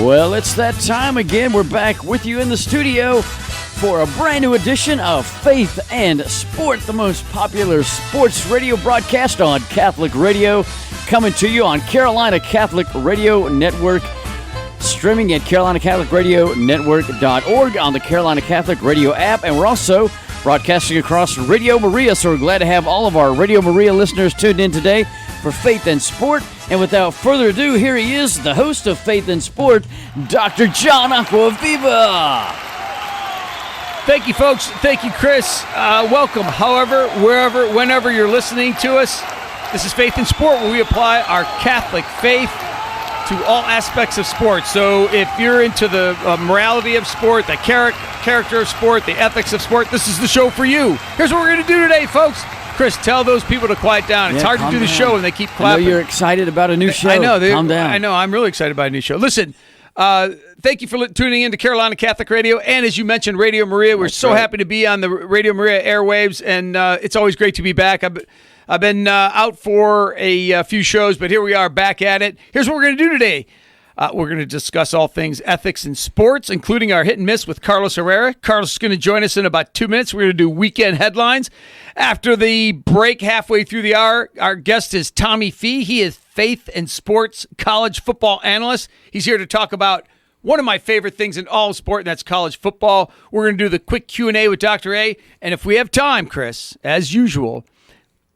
Well, it's that time again. We're back with you in the studio for a brand new edition of Faith and Sport, the most popular sports radio broadcast on Catholic radio, coming to you on Carolina Catholic Radio Network, streaming at carolinacatholicradionetwork.org on the Carolina Catholic Radio app, and we're also broadcasting across Radio Maria, so we're glad to have all of our Radio Maria listeners tuned in today for Faith and Sport. And without further ado, here he is, the host of Faith and Sport, Dr. John Acquaviva. Thank you, folks. Thank you, Chris. Welcome, however, wherever, whenever you're listening to us. This is Faith and Sport, where we apply our Catholic faith to all aspects of sports. So if you're into the morality of sport, the character of sport, the ethics of sport, this is the show for you. Here's what we're going to do today, folks. Chris, tell those people to quiet down. It's hard to do the show when they keep clapping. I know you're excited about a new show. I know. Calm down. I know. I'm really excited about a new show. Listen, thank you for tuning in to Carolina Catholic Radio. And as you mentioned, Radio Maria. We're so happy to be on the Radio Maria airwaves, and it's always great to be back. I've been out for a few shows, but here we are back at it. Here's what we're going to do today. We're going to discuss all things ethics in sports, including our hit and miss with Carlos Herrera. Carlos is going to join us in about 2 minutes. We're going to do weekend headlines. After the break, halfway through the hour, our guest is Tommy Fee. He is faith and sports college football analyst. He's here to talk about one of my favorite things in all of sport, and that's college football. We're going to do the quick Q&A with Dr. A. And if we have time, Chris, as usual,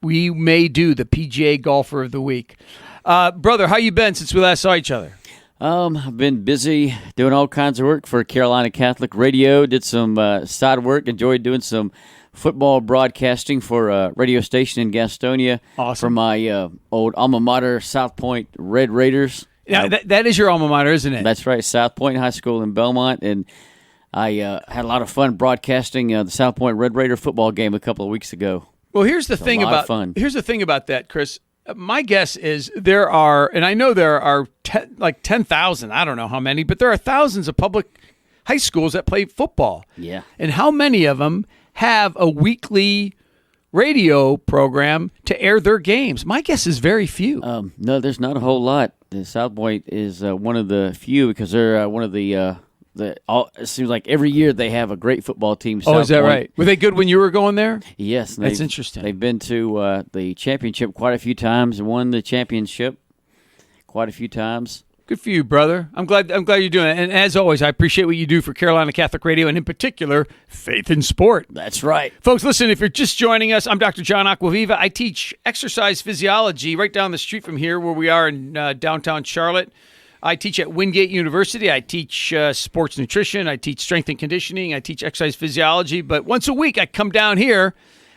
we may do the PGA Golfer of the Week. Brother, how you been since we last saw each other? I've been busy doing all kinds of work for Carolina Catholic Radio, did some side work, enjoyed doing some football broadcasting for a radio station in Gastonia. Awesome. For my old alma mater, South Point Red Raiders. Yeah, that is your alma mater, isn't it? That's right, South Point High School in Belmont, and I had a lot of fun broadcasting the South Point Red Raider football game a couple of weeks ago. Well, here's the thing about that, Chris. My guess is there are, and I know there are 10,000, I don't know how many, but there are thousands of public high schools that play football. Yeah. And how many of them have a weekly radio program to air their games? My guess is very few. No, there's not a whole lot. The South Point is one of the few because they're one of the it seems like every year they have a great football team. Oh, is that right? Were they good when you were going there? Yes. That's interesting. They've been to the championship quite a few times and won the championship quite a few times. Good for you, brother. I'm glad you're doing it. And as always, I appreciate what you do for Carolina Catholic Radio, and in particular, Faith in Sport. That's right. Folks, listen, if you're just joining us, I'm Dr. John Acquaviva. I teach exercise physiology right down the street from here where we are in downtown Charlotte. I teach at Wingate University. I teach sports nutrition. I teach strength and conditioning. I teach exercise physiology. But once a week, I come down here,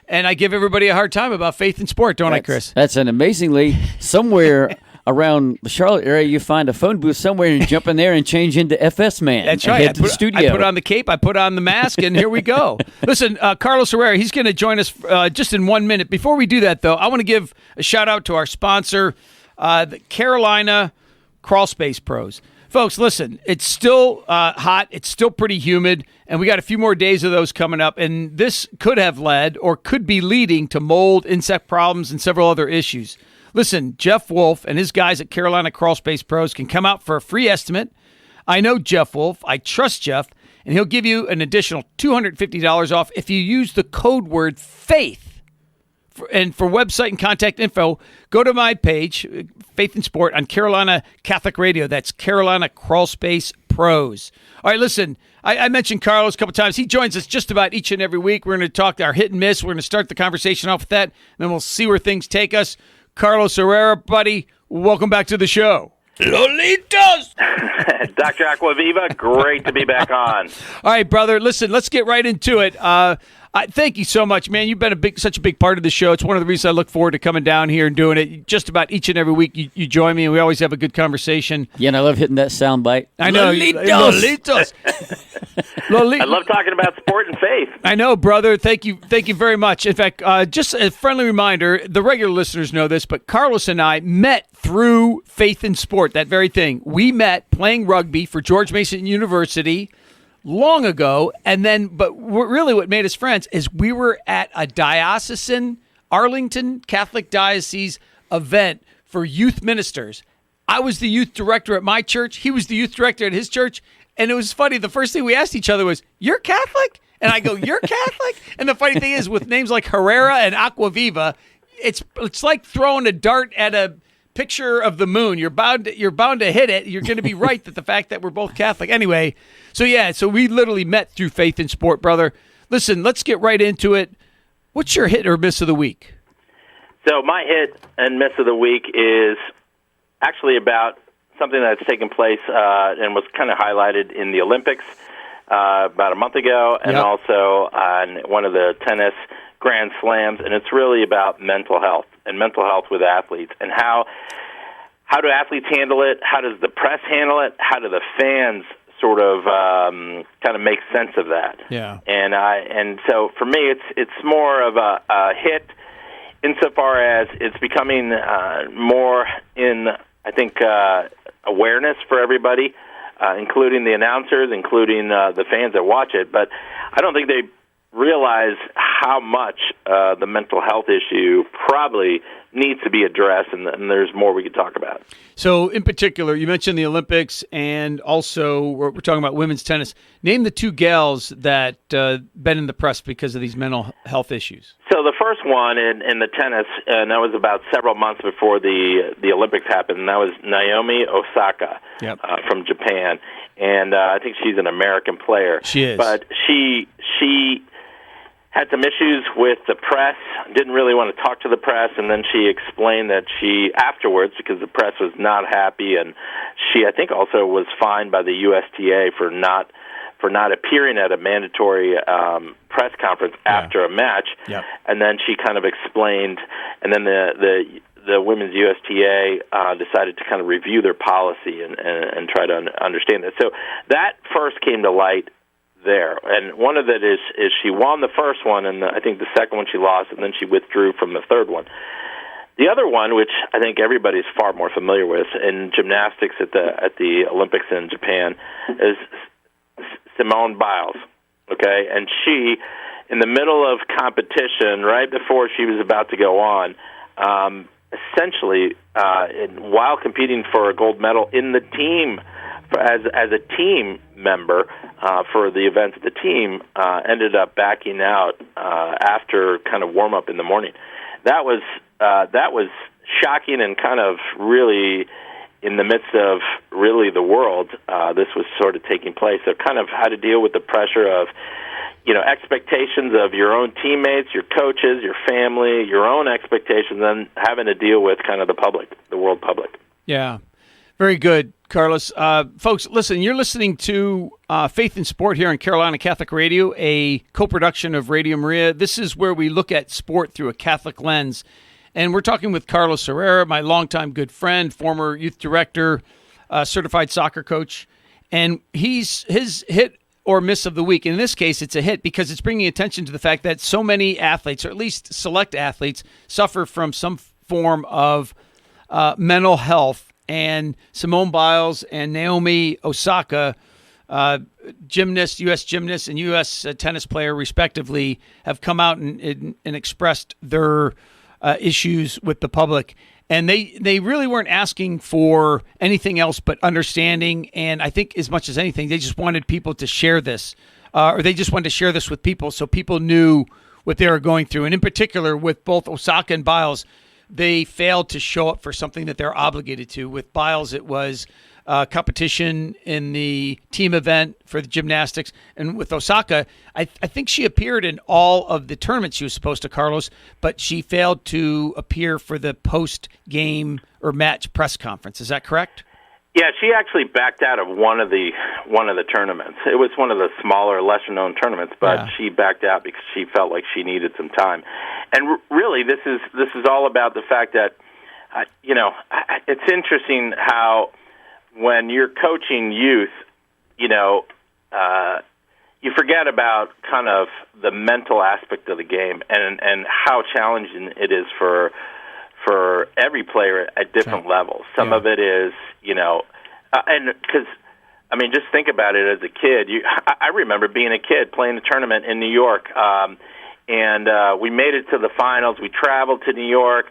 and I give everybody a hard time about faith and sport, don't I, Chris? That's an amazingly, somewhere around the Charlotte area, you find a phone booth somewhere and jump in there and change into FS Man. That's right. Head to the studio. I put on the cape, I put on the mask, and here we go. Listen, Carlos Herrera, he's going to join us just in 1 minute. Before we do that, though, I want to give a shout-out to our sponsor, the Carolina Crawl Space Pros. Folks, listen, it's still hot. It's still pretty humid, and we got a few more days of those coming up, and this could have led or could be leading to mold, insect problems, and several other issues. Listen, Jeff Wolf and his guys at Carolina Crawl Space Pros can come out for a free estimate. I know Jeff Wolf. I trust Jeff, and he'll give you an additional $250 off if you use the code word FAITH. And for website and contact info, go to my page, Faith and Sport, on Carolina Catholic Radio. That's Carolina Crawl Space Pros. All right, listen, I mentioned Carlos a couple times. He joins us just about each and every week. We're going to talk our hit and miss. We're going to start the conversation off with that, and then we'll see where things take us. Carlos Herrera, buddy, welcome back to the show. Lolitos! Dr. Acquaviva, great to be back on. All right, brother, listen, let's get right into it. Thank you so much, man. You've been such a big part of the show. It's one of the reasons I look forward to coming down here and doing it. Just about each and every week you join me, and we always have a good conversation. Yeah, and I love hitting that sound bite. I know. Lolitos! I love talking about sport and faith. I know, brother. Thank you very much. In fact, just a friendly reminder, the regular listeners know this, but Carlos and I met through Faith in Sport, that very thing. We met playing rugby for George Mason University long ago, but really what made us friends is we were at a diocesan Arlington Catholic Diocese event for youth ministers. I was the youth director at my church. He was the youth director at his church. And it was funny. The first thing we asked each other was, "You're Catholic?" And I go, "You're Catholic?" And the funny thing is, with names like Herrera and Acquaviva, it's like throwing a dart at a picture of the moon. You're bound to hit it. You're going to be right that the fact that we're both Catholic. Anyway, so we literally met through Faith and Sport, brother. Listen, let's get right into it. What's your hit or miss of the week? So my hit and miss of the week is actually about something that's taken place and was kind of highlighted in the Olympics about a month ago, and also on one of the tennis Grand Slams, and it's really about mental health and mental health with athletes, and how do athletes handle it? How does the press handle it? How do the fans sort of kind of make sense of that? Yeah. And so for me, it's more of a hit insofar as it's becoming more in, I think, awareness for everybody, including the announcers, including the fans that watch it. But I don't think they realize how much the mental health issue probably needs to be addressed, and there's more we could talk about. So, in particular, you mentioned the Olympics, and also we're talking about women's tennis. Name the two gals that been in the press because of these mental health issues. So the first one in the tennis, and that was about several months before the Olympics happened, and that was Naomi Osaka from Japan. And I think she's an American player. She is. But she had some issues with the press, didn't really want to talk to the press, and then she explained that she, afterwards, because the press was not happy, and she, I think, also was fined by the USTA for not appearing at a mandatory press conference after a match. Yep. And then she kind of explained, and then the women's USTA decided to kind of review their policy and try to understand that. So that first came to light there, and one of it is she won the first one, and I think the second one she lost, and then she withdrew from the third one. The other one, which I think everybody's far more familiar with in gymnastics at the Olympics in Japan, is Simone Biles. Okay, and she, in the middle of competition, right before she was about to go on, essentially, while competing for a gold medal in the team, as a team member for the events of the team, ended up backing out after kind of warm up in the morning. That was shocking and kind of really in the midst of really the world. This was sort of taking place. So kind of how to deal with the pressure of expectations of your own teammates, your coaches, your family, your own expectations, and having to deal with kind of the public, the world public. Yeah. Very good, Carlos. Folks, listen, you're listening to Faith and Sport here on Carolina Catholic Radio, a co-production of Radio Maria. This is where we look at sport through a Catholic lens. And we're talking with Carlos Herrera, my longtime good friend, former youth director, certified soccer coach. And his hit or miss of the week, in this case, it's a hit because it's bringing attention to the fact that so many athletes, or at least select athletes, suffer from some form of mental health. And Simone Biles and Naomi Osaka, gymnast, U.S. gymnast and U.S. Tennis player, respectively, have come out and expressed their issues with the public. And they really weren't asking for anything else but understanding. And I think as much as anything, they just wanted people to share this, or they just wanted to share this with people so people knew what they were going through. And in particular, with both Osaka and Biles, they failed to show up for something that they're obligated to. With Biles, it was competition in the team event for the gymnastics. And with Osaka, I think she appeared in all of the tournaments she was supposed to, Carlos, but she failed to appear for the post-game or match press conference. Is that correct? Yeah, she actually backed out of one of the tournaments. It was one of the smaller, lesser-known tournaments, but she backed out because she felt like she needed some time. And really, this is all about the fact that, it's interesting how when you're coaching youth, you forget about kind of the mental aspect of the game and how challenging it is for every player at different levels. Some of it is, and because, just think about it as a kid. I remember being a kid playing a tournament in New York, and we made it to the finals. We traveled to New York,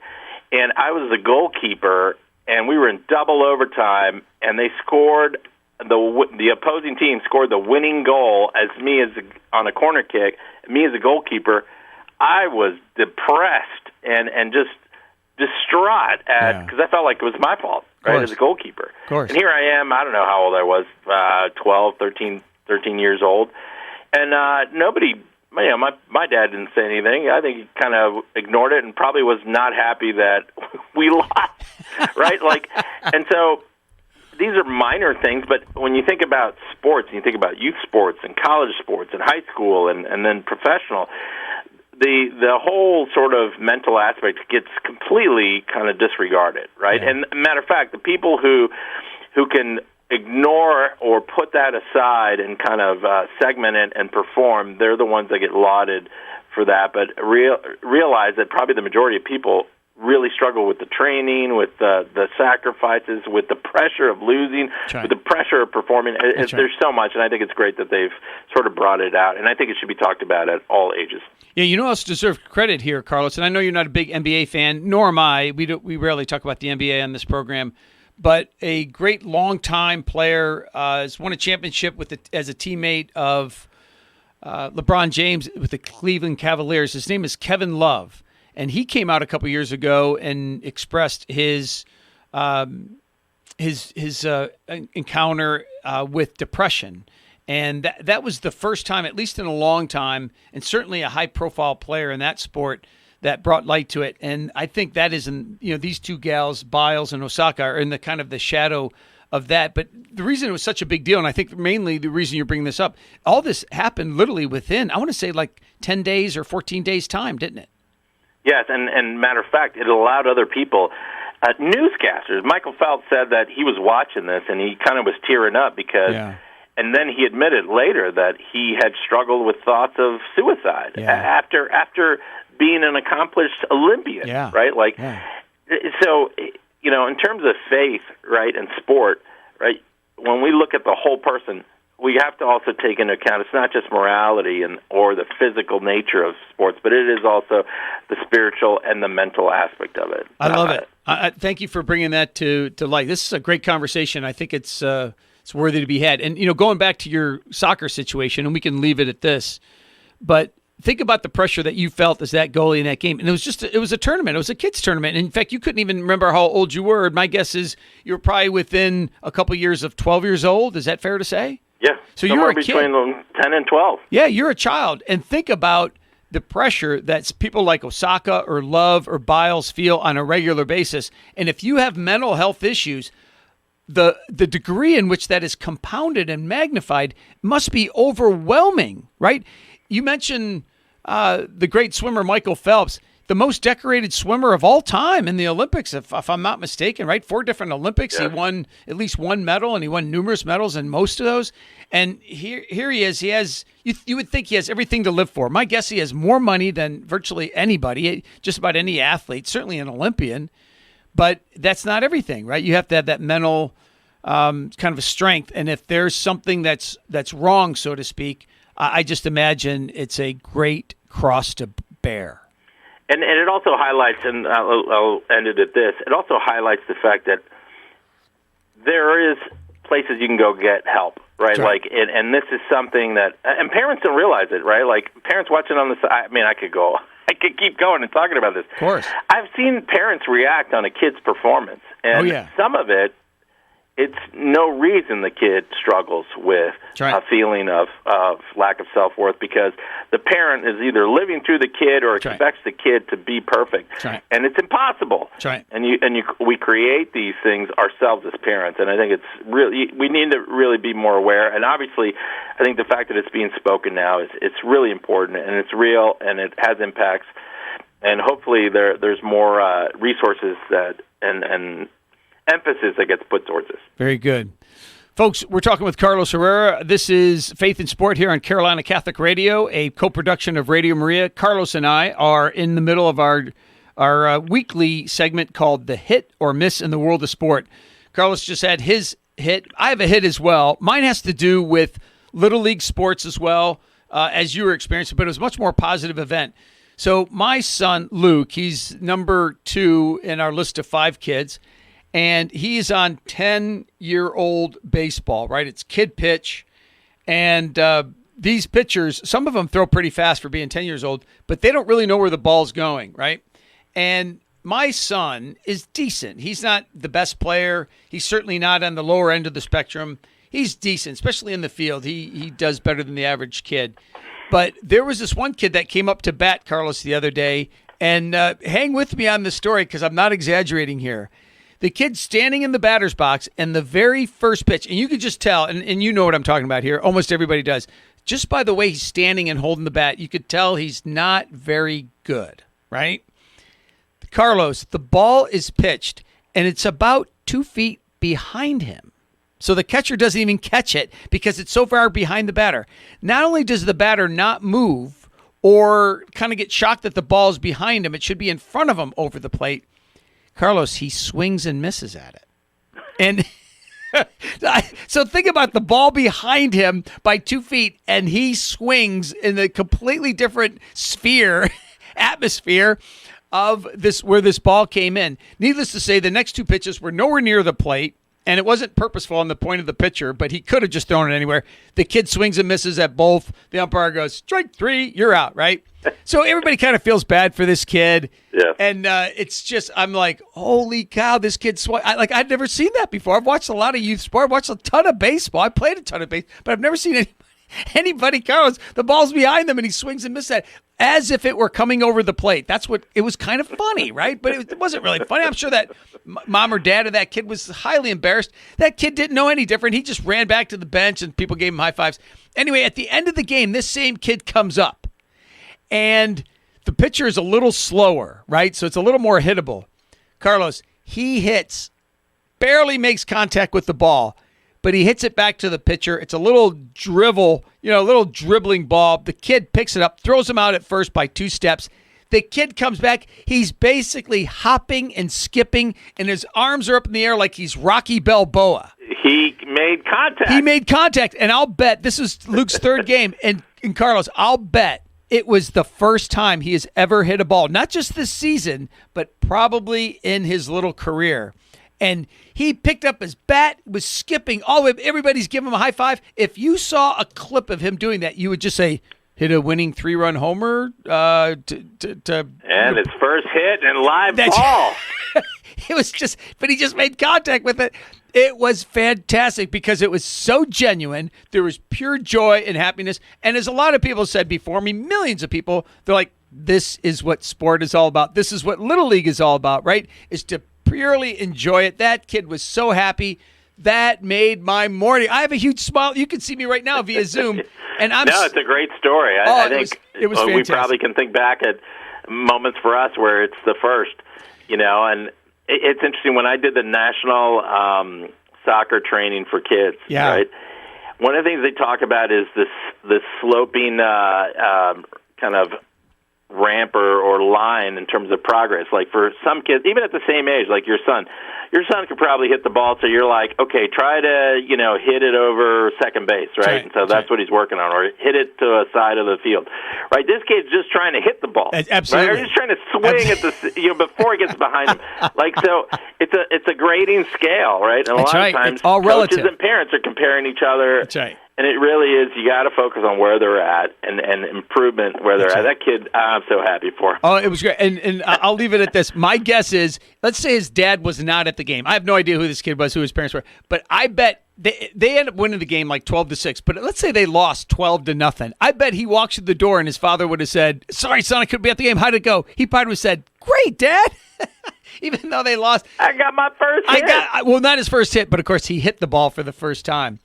and I was the goalkeeper and we were in double overtime, and they scored. The opposing team scored the winning goal on a corner kick. Me as a goalkeeper, I was depressed and just distraught because I felt like it was my fault, right, as a goalkeeper. Of course. And here I am. I don't know how old I was, 12, 13 years old, and nobody. My dad didn't say anything. I think he kind of ignored it and probably was not happy that we lost, right? And so. These are minor things, but when you think about sports, and you think about youth sports and college sports and high school and then professional, the whole sort of mental aspect gets completely kind of disregarded, right? Yeah. And matter of fact, the people who can ignore or put that aside and kind of segment it and perform, they're the ones that get lauded for that. But realize that probably the majority of people really struggle with the training, with the sacrifices, with the pressure of losing, with the pressure of performing. There's so much, and I think it's great that they've sort of brought it out, and I think it should be talked about at all ages. Yeah, you know who else deserves credit here, Carlos, and I know you're not a big NBA fan, nor am I. We rarely talk about the NBA on this program, but a great longtime player has won a championship as a teammate of LeBron James with the Cleveland Cavaliers. His name is Kevin Love. And he came out a couple years ago and expressed his encounter with depression, and that was the first time, at least in a long time, and certainly a high-profile player in that sport that brought light to it. And I think that is, these two gals, Biles and Osaka, are in the kind of the shadow of that. But the reason it was such a big deal, and I think mainly the reason you're bringing this up, all this happened literally within, I want to say, like 10 days or 14 days' time, didn't it? Yes, and matter of fact, it allowed other people, newscasters. Michael Phelps said that he was watching this and he kind of was tearing up because, and then he admitted later that he had struggled with thoughts of suicide after being an accomplished Olympian, right? So, in terms of faith, right, and sport, right, when we look at the whole person, we have to also take into account it's not just morality or the physical nature of sports, but it is also the spiritual and the mental aspect of it. I love it. Thank you for bringing that to light. This is a great conversation. I think it's worthy to be had. And going back to your soccer situation, and we can leave it at this, but think about the pressure that you felt as that goalie in that game. And it was a tournament. It was a kids tournament. And in fact, you couldn't even remember how old you were. My guess is you were probably within a couple years of 12 years old. Is that fair to say? Yeah, so you're a between kid. 10 and 12. Yeah, you're a child. And think about the pressure that people like Osaka or Love or Biles feel on a regular basis. And if you have mental health issues, the degree in which that is compounded and magnified must be overwhelming, right? You mentioned the great swimmer Michael Phelps, the most decorated swimmer of all time in the Olympics, if I'm not mistaken, right? 4 different Olympics. Yeah. He won at least one medal, and he won numerous medals in most of those. And here he is. He has, you would think he has everything to live for. My guess, he has more money than virtually anybody, just about any athlete, certainly an Olympian. But that's not everything, right? You have to have that mental kind of a strength. And if there's something that's wrong, so to speak, I just imagine it's a great cross to bear. And it also highlights, and I'll end it at this, it also highlights the fact that there is places you can go get help, right? Sure. And this is something that, and parents don't realize it, right? Like, parents watching on the side, I could keep going and talking about this. Of course. I've seen parents react on a kid's performance, and some of it, it's no reason the kid struggles with a feeling of lack of self-worth because the parent is either living through the kid or expects the kid to be perfect. And it's impossible. And we create these things ourselves as parents, and I think it's really, we need to really be more aware. And obviously, I think the fact that it's being spoken now it's really important, and it's real, and it has impacts. And hopefully there's more resources that and emphasis that gets put towards this. Very good. Folks, we're talking with Carlos Herrera. This is Faith and Sport here on Carolina Catholic Radio, a co-production of Radio Maria. Carlos and I are in the middle of our weekly segment called The Hit or Miss in the World of Sport. Carlos just had his hit. I have a hit as well. Mine has to do with Little League sports as well, as you were experiencing, but it was a much more positive event. So my son, Luke, he's number 2 in our list of 5 kids. and he's on 10-year-old baseball, right? It's kid pitch, and these pitchers, some of them throw pretty fast for being 10 years old, but they don't really know where the ball's going, right? And my son is decent. He's not the best player. He's certainly not on the lower end of the spectrum. He's decent, especially in the field. He does better than the average kid. But there was this one kid that came up to bat, Carlos, the other day, and hang with me on this story because I'm not exaggerating here. The kid's standing in the batter's box, and the very first pitch, and you could just tell, and you know what I'm talking about here, almost everybody does, just by the way he's standing and holding the bat, you could tell he's not very good, right? Carlos, the ball is pitched, and it's about 2 feet behind him. So the catcher doesn't even catch it because it's so far behind the batter. Not only does the batter not move or kind of get shocked that the ball is behind him, it should be in front of him over the plate. Carlos, he swings and misses at it. And so think about the ball behind him by 2 feet, and he swings in a completely different atmosphere of this where this ball came in. Needless to say, the next 2 pitches were nowhere near the plate, and it wasn't purposeful on the point of the pitcher, but he could have just thrown it anywhere. The kid swings and misses at both. The umpire goes, strike 3, you're out, right? So everybody kind of feels bad for this kid. Yeah. And it's just, I'm like, holy cow, this kid swung. I'd never seen that before. I've watched a lot of youth sport. I've watched a ton of baseball. I played a ton of baseball, but I've never seen anybody, Carlos, the ball's behind them and he swings and misses that as if it were coming over the plate. That's what it was, kind of funny, right? But it wasn't really funny. I'm sure that mom or dad of that kid was highly embarrassed. That kid didn't know any different. He just ran back to the bench and people gave him high fives. Anyway, at the end of the game, this same kid comes up and the pitcher is a little slower, right? So it's a little more hittable. Carlos, he hits, barely makes contact with the ball, but he hits it back to the pitcher. It's a little dribbling ball. The kid picks it up, throws him out at first by 2 steps. The kid comes back. He's basically hopping and skipping, and his arms are up in the air like he's Rocky Balboa. He made contact. And I'll bet this is Luke's 3rd game. And Carlos, I'll bet it was the first time he has ever hit a ball, not just this season, but probably in his little career. And he picked up his bat, was skipping all the way. Everybody's giving him a high five. If you saw a clip of him doing that, you would just say, hit a winning 3-run homer. And his first hit and live ball. It was just, but he just made contact with it. It was fantastic because it was so genuine. There was pure joy and happiness. And as a lot of people said before me, millions of people, they're like, this is what sport is all about. This is what Little League is all about, right? Is to purely enjoy it. That kid was so happy. That made my morning. I have a huge smile. You can see me right now via Zoom. And it's a great story. I think it was fantastic. We probably can think back at moments for us where it's the first, and it's interesting. When I did the national soccer training for kids, right? One of the things they talk about is this sloping kind of ramp or line in terms of progress. Like for some kids, even at the same age, like your son could probably hit the ball, so you're like, okay, try to, hit it over second base, right? And so that's what he's working on, or hit it to a side of the field, right? This kid's just trying to hit the ball. Absolutely. Right? Or just trying to swing at the, before it gets behind him. Like, so it's a grading scale, right? And a lot of times, all coaches relative. and parents are comparing each other. That's right. And it really is, you got to focus on where they're at and improvement where they're at. That kid, I'm so happy for him. Oh, it was great. And I'll leave it at this. My guess is, let's say his dad was not at the game. I have no idea who this kid was, who his parents were. But I bet they ended up winning the game like 12-6. But let's say they lost 12-0. I bet he walks through the door and his father would have said, sorry, son, I couldn't be at the game. How'd it go? He probably would have said, great, Dad. Even though they lost. I got my first hit. Well, not his first hit, but of course he hit the ball for the first time.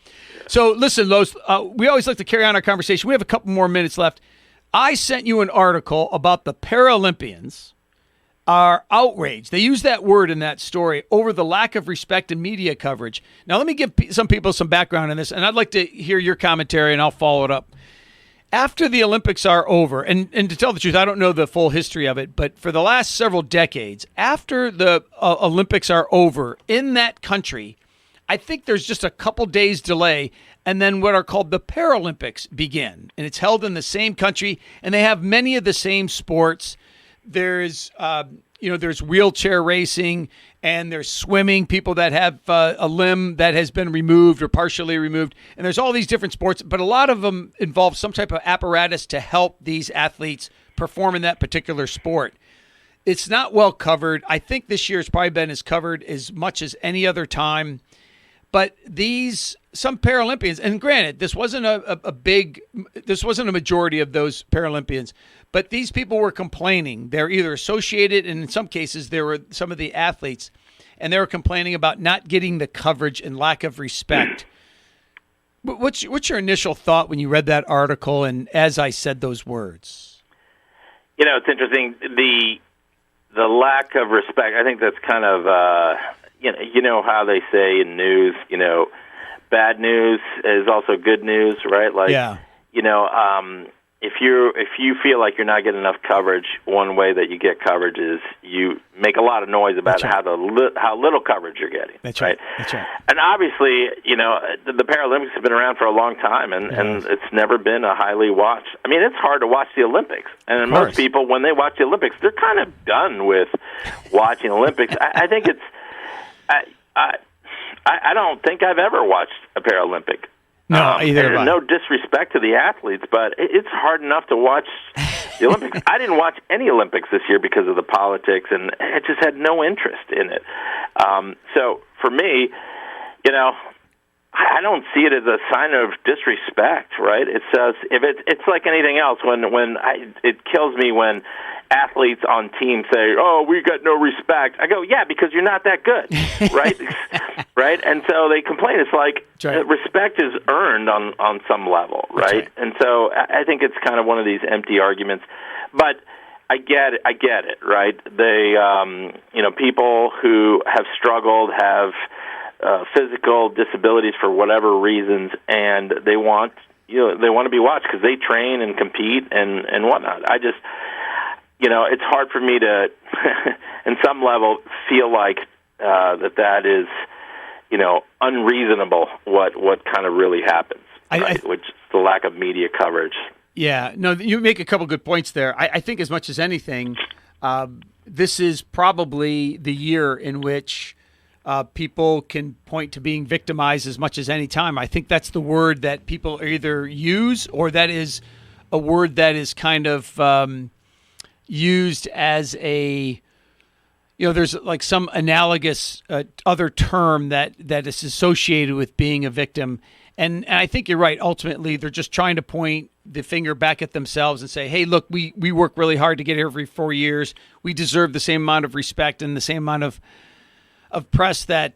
So listen, Los, we always like to carry on our conversation. We have a couple more minutes left. I sent you an article about the Paralympians are outraged. They use that word in that story over the lack of respect in media coverage. Now, let me give some people some background on this, and I'd like to hear your commentary, and I'll follow it up. After the Olympics are over, and to tell the truth, I don't know the full history of it, but for the last several decades, after the Olympics are over in that country, I think there's just a couple days delay, and then what are called the Paralympics begin. And it's held in the same country, and they have many of the same sports. There's, there's wheelchair racing, and there's swimming, people that have a limb that has been removed or partially removed, and there's all these different sports, but a lot of them involve some type of apparatus to help these athletes perform in that particular sport. It's not well covered. I think this year has probably been as covered as much as any other time. But some Paralympians, and granted, this wasn't this wasn't a majority of those Paralympians, but these people were complaining. They're either associated, and in some cases, there were some of the athletes, and they were complaining about not getting the coverage and lack of respect. What's your initial thought when you read that article and as I said those words? It's interesting. The lack of respect, I think that's kind of, you know how they say in news, bad news is also good news, right? Like, yeah. If you feel like you're not getting enough coverage, one way that you get coverage is you make a lot of noise about That's right. how little coverage you're getting. That's right. That's right. And obviously, the Paralympics have been around for a long time, and it's never been a highly watched. I mean, it's hard to watch the Olympics, and most people, when they watch the Olympics, they're kind of done with watching Olympics. I think it's. I don't think I've ever watched a Paralympic. No, either have I. No disrespect to the athletes, but it's hard enough to watch the Olympics. I didn't watch any Olympics this year because of the politics, and I just had no interest in it. So for me, I don't see it as a sign of disrespect, right? It says it's like anything else. It kills me when athletes on teams say, "Oh, we got no respect." I go, "Yeah, because you're not that good," right? Right? And so they complain. It's like respect is earned on some level, right? And so I think it's kind of one of these empty arguments, but I get it, right? They, people who have struggled have physical disabilities for whatever reasons, and they want to be watched because they train and compete and whatnot. I just, it's hard for me to, in some level, feel like that is, unreasonable. What kind of really happens, right? Which is the lack of media coverage. Yeah, no, you make a couple good points there. I think as much as anything, this is probably the year in which people can point to being victimized as much as any time. I think that's the word that people either use, or that is a word that is kind of used as a, there's like some analogous other term that is associated with being a victim. And I think you're right. Ultimately, they're just trying to point the finger back at themselves and say, hey, look, we work really hard to get here every 4 years. We deserve the same amount of respect and the same amount of press that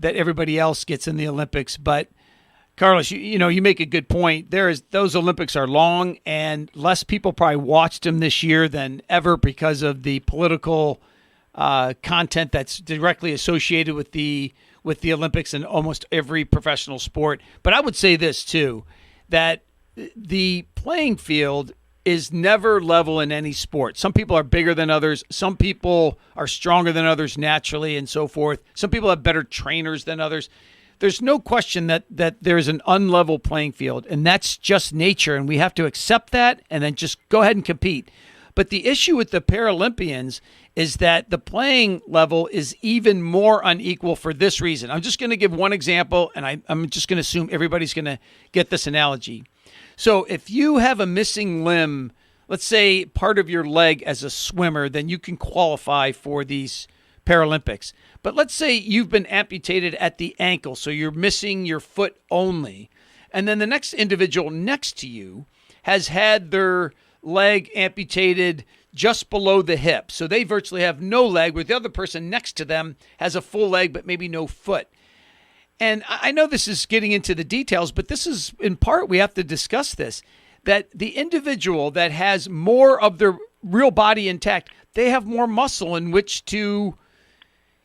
everybody else gets in the Olympics. But Carlos, you make a good point. Those Olympics are long, and less people probably watched them this year than ever because of the political content that's directly associated with the Olympics and almost every professional sport. But I would say this too, that the playing field is never level in any sport. Some people are bigger than others. Some people are stronger than others naturally and so forth. Some people have better trainers than others. There's no question that there's an unlevel playing field, and that's just nature, and we have to accept that and then just go ahead and compete. But the issue with the Paralympians is that the playing level is even more unequal for this reason. I'm just going to give one example, and I'm just going to assume everybody's going to get this analogy. So if you have a missing limb, let's say part of your leg as a swimmer, then you can qualify for these Paralympics. But let's say you've been amputated at the ankle, so you're missing your foot only. And then the next individual next to you has had their leg amputated just below the hip. So they virtually have no leg, where the other person next to them has a full leg but maybe no foot. And I know this is getting into the details, but this is, in part, we have to discuss this, that the individual that has more of their real body intact, they have more muscle in which to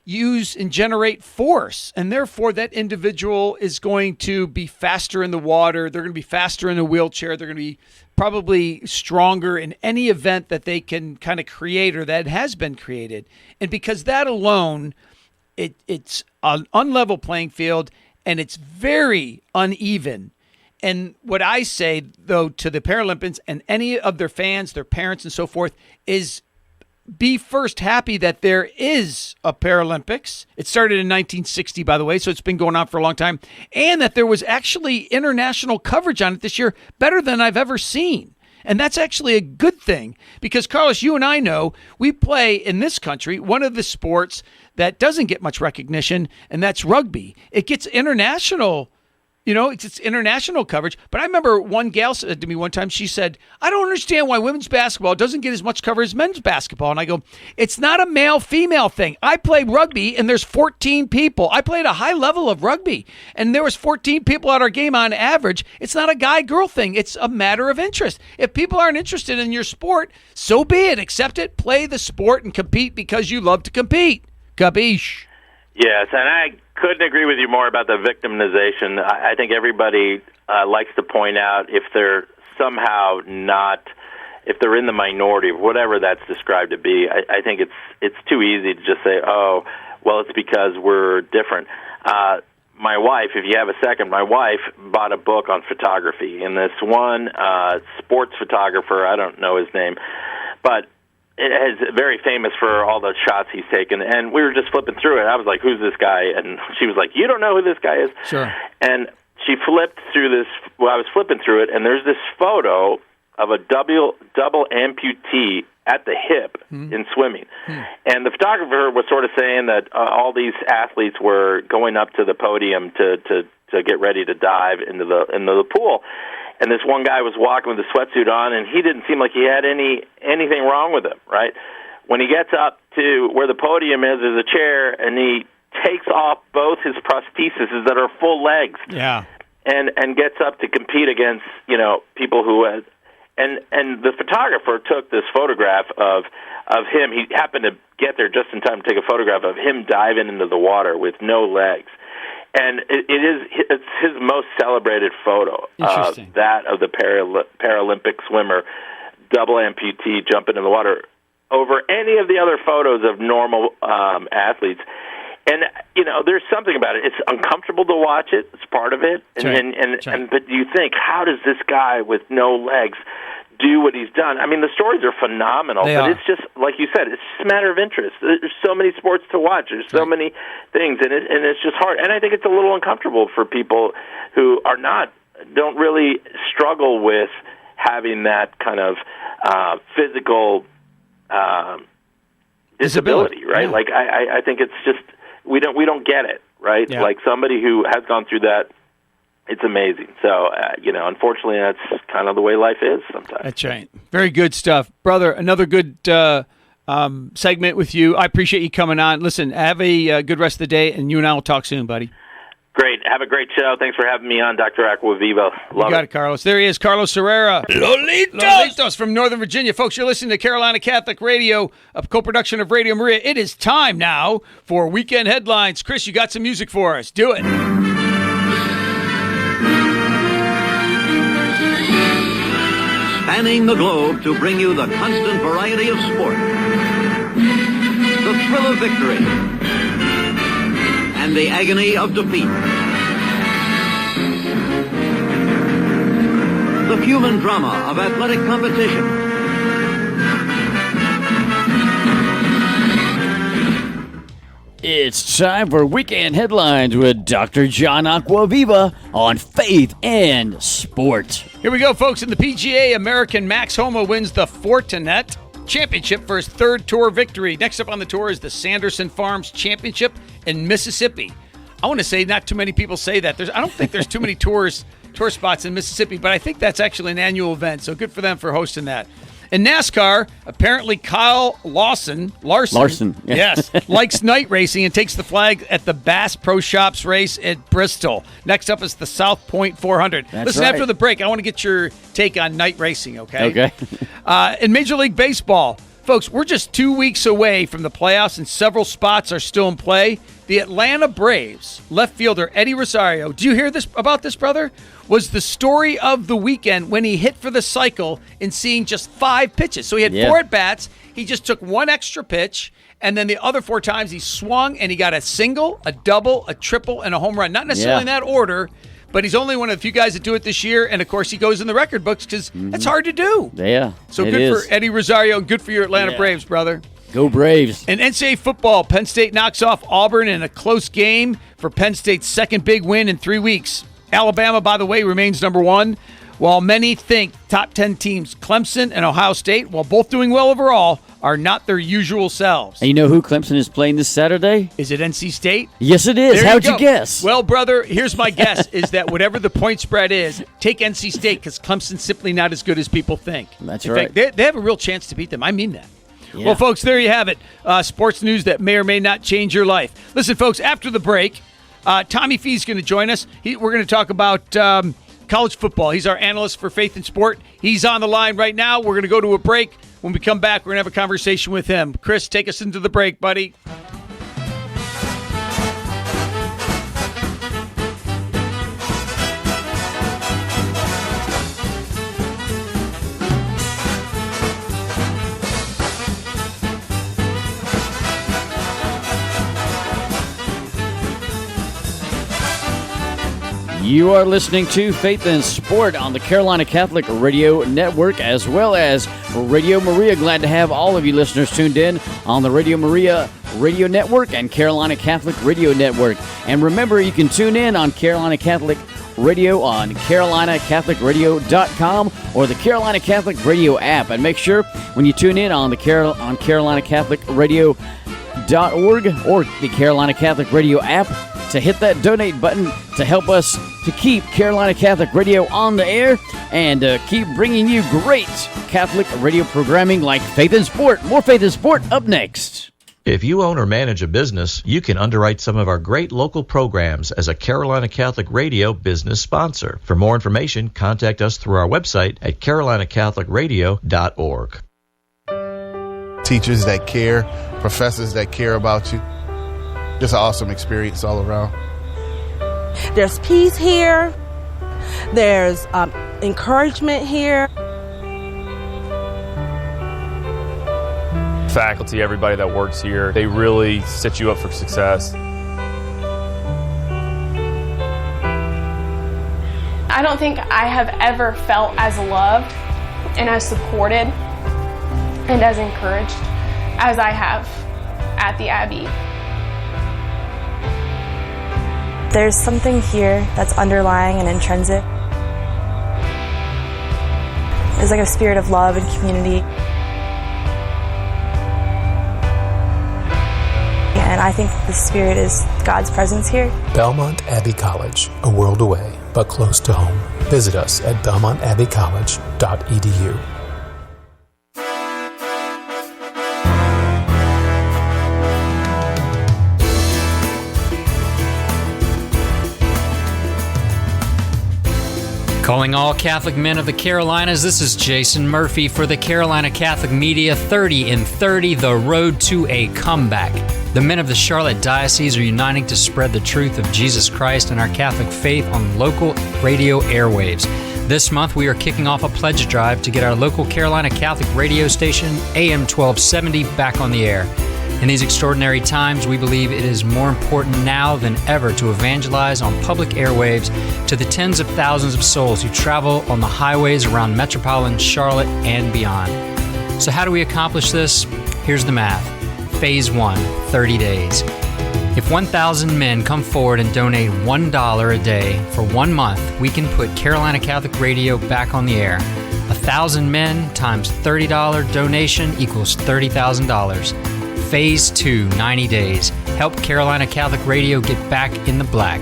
use and generate force. And therefore, that individual is going to be faster in the water. They're going to be faster in a wheelchair. They're going to be probably stronger in any event that they can kind of create or that has been created. And because that alone, it's an unlevel playing field, and it's very uneven. And what I say, though, to the Paralympians and any of their fans, their parents and so forth, is be first happy that there is a Paralympics. It started in 1960, by the way, so it's been going on for a long time, and that there was actually international coverage on it this year, better than I've ever seen. And that's actually a good thing because, Carlos, you and I know we play in this country one of the sports that doesn't get much recognition, and that's rugby. It gets international, it's international coverage. But I remember one gal said to me one time, she said, I don't understand why women's basketball doesn't get as much coverage as men's basketball. And I go, it's not a male-female thing. I play rugby, and there's 14 people. I played a high level of rugby, and there was 14 people at our game on average. It's not a guy-girl thing. It's a matter of interest. If people aren't interested in your sport, so be it. Accept it, play the sport, and compete because you love to compete. Capiche? Yes, and I couldn't agree with you more about the victimization. I think everybody likes to point out if they're somehow not, if they're in the minority, whatever that's described to be. I think it's too easy to just say, oh, well, it's because we're different. My wife, if you have a second, my wife bought a book on photography, and this one sports photographer, I don't know his name, but it is very famous for all the shots he's taken, and we were just flipping through it. I was like, who's this guy? And she was like, you don't know who this guy is? Sure. And she flipped through this, I was flipping through it, and there's this photo of a double amputee at the hip in swimming. And the photographer was sort of saying that all these athletes were going up to the podium to get ready to dive into the pool. And this one guy was walking with a sweatsuit on, and he didn't seem like he had anything wrong with him, right? When he gets up to where the podium is, there's a chair, and he takes off both his prostheses that are full legs. Yeah. And gets up to compete against, people who had, and the photographer took this photograph of him. He happened to get there just in time to take a photograph of him diving into the water with no legs. And it's his most celebrated photo, that of the Paralympic swimmer, double amputee jumping in the water, over any of the other photos of normal athletes. And there's something about it. It's uncomfortable to watch it. It's part of it. But you think, how does this guy with no legs do what he's done? I mean, the stories are phenomenal, it's just, like you said, it's just a matter of interest. There's so many sports to watch. There's so many things, and it's just hard. And I think it's a little uncomfortable for people who don't really struggle with having that kind of physical disability, right? Yeah. Like, I think it's just, we don't get it, right? Yeah. Like somebody who has gone through that, it's amazing. So, unfortunately, that's kind of the way life is sometimes. That's right. Very good stuff. Brother, another good segment with you. I appreciate you coming on. Listen, have a good rest of the day, and you and I will talk soon, buddy. Great. Have a great show. Thanks for having me on, Dr. Acquaviva. You got it, Carlos. There he is, Carlos Herrera. Lolitos from Northern Virginia. Folks, you're listening to Carolina Catholic Radio, a co-production of Radio Maria. It is time now for Weekend Headlines. Chris, you got some music for us. Do it. Spanning the globe to bring you the constant variety of sport, the thrill of victory, and the agony of defeat. The human drama of athletic competition. It's time for Weekend Headlines with Dr. John Acquaviva on Faith and Sport. Here we go, folks. In the PGA, American Max Homa wins the Fortinet Championship for his third tour victory. Next up on the tour is the Sanderson Farms Championship in Mississippi. I want to say not too many people say that. I don't think there's too many tour spots in Mississippi, but I think that's actually an annual event, so good for them for hosting that. In NASCAR, apparently Kyle Larson, yes, likes night racing and takes the flag at the Bass Pro Shops race at Bristol. Next up is the South Point 400. Listen, after the break, I want to get your take on night racing, okay? Okay. In Major League Baseball, folks, we're just 2 weeks away from the playoffs, and several spots are still in play. The Atlanta Braves left fielder Eddie Rosario, do you hear about this, brother? Was the story of the weekend when he hit for the cycle in seeing just 5 pitches. So he had 4 at-bats. He just took 1 extra pitch, and then the other 4 times he swung, and he got a single, a double, a triple, and a home run. Not necessarily in that order, but he's only one of the few guys that do it this year, and, of course, he goes in the record books because that's hard to do. Yeah, So good for Eddie Rosario and good for your Atlanta Braves, brother. Go Braves. In NCAA football, Penn State knocks off Auburn in a close game for Penn State's second big win in 3 weeks. Alabama, by the way, remains number 1. While many think top 10 teams, Clemson and Ohio State, while both doing well overall, are not their usual selves. And you know who Clemson is playing this Saturday? Is it NC State? Yes, it is. There How'd you you guess? Well, brother, here's my guess, is that whatever the point spread is, take NC State because Clemson's simply not as good as people think. That's in right. fact, they have a real chance to beat them. I mean that. Yeah. Well, folks, there you have it. Sports news that may or may not change your life. Listen, folks, after the break, Tommy Fee's going to join us. We're going to talk about college football. He's our analyst for Faith and Sport. He's on the line right now. We're going to go to a break. When we come back, we're going to have a conversation with him. Chris, take us into the break, buddy. You are listening to Faith and Sport on the Carolina Catholic Radio Network, as well as Radio Maria. Glad to have all of you listeners tuned in on the Radio Maria Radio Network and Carolina Catholic Radio Network. And remember, you can tune in on Carolina Catholic Radio on CarolinaCatholicRadio.com or the Carolina Catholic Radio app. And make sure when you tune in on the on Carolina Catholic Radio.org or the Carolina Catholic Radio app to hit that donate button to help us to keep Carolina Catholic Radio on the air and keep bringing you great Catholic radio programming like Faith and Sport. More Faith and Sport up next. If you own or manage a business, you can underwrite some of our great local programs as a Carolina Catholic Radio business sponsor. For more information, contact us through our website at carolinacatholicradio.org. Teachers that care, professors that care about you. Just an awesome experience all around. There's peace here. There's encouragement here. Faculty, everybody that works here, they really set you up for success. I don't think I have ever felt as loved and as supported and as encouraged as I have at the Abbey. There's something here that's underlying and intrinsic. There's like a spirit of love and community. And I think the spirit is God's presence here. Belmont Abbey College, a world away, but close to home. Visit us at belmontabbeycollege.edu. Calling all Catholic men of the Carolinas, this is Jason Murphy for the Carolina Catholic Media. 30 in 30, the road to a comeback. The men of the Charlotte Diocese are uniting to spread the truth of Jesus Christ and our Catholic faith on local radio airwaves. This month, we are kicking off a pledge drive to get our local Carolina Catholic radio station, AM 1270, back on the air. In these extraordinary times, we believe it is more important now than ever to evangelize on public airwaves to the tens of thousands of souls who travel on the highways around metropolitan Charlotte and beyond. So how do we accomplish this? Here's the math. Phase 1, 30 days. If 1,000 men come forward and donate $1 a day for 1 month, we can put Carolina Catholic Radio back on the air. 1,000 men times $30 donation equals $30,000. Phase 2, 90 days. Help Carolina Catholic Radio get back in the black.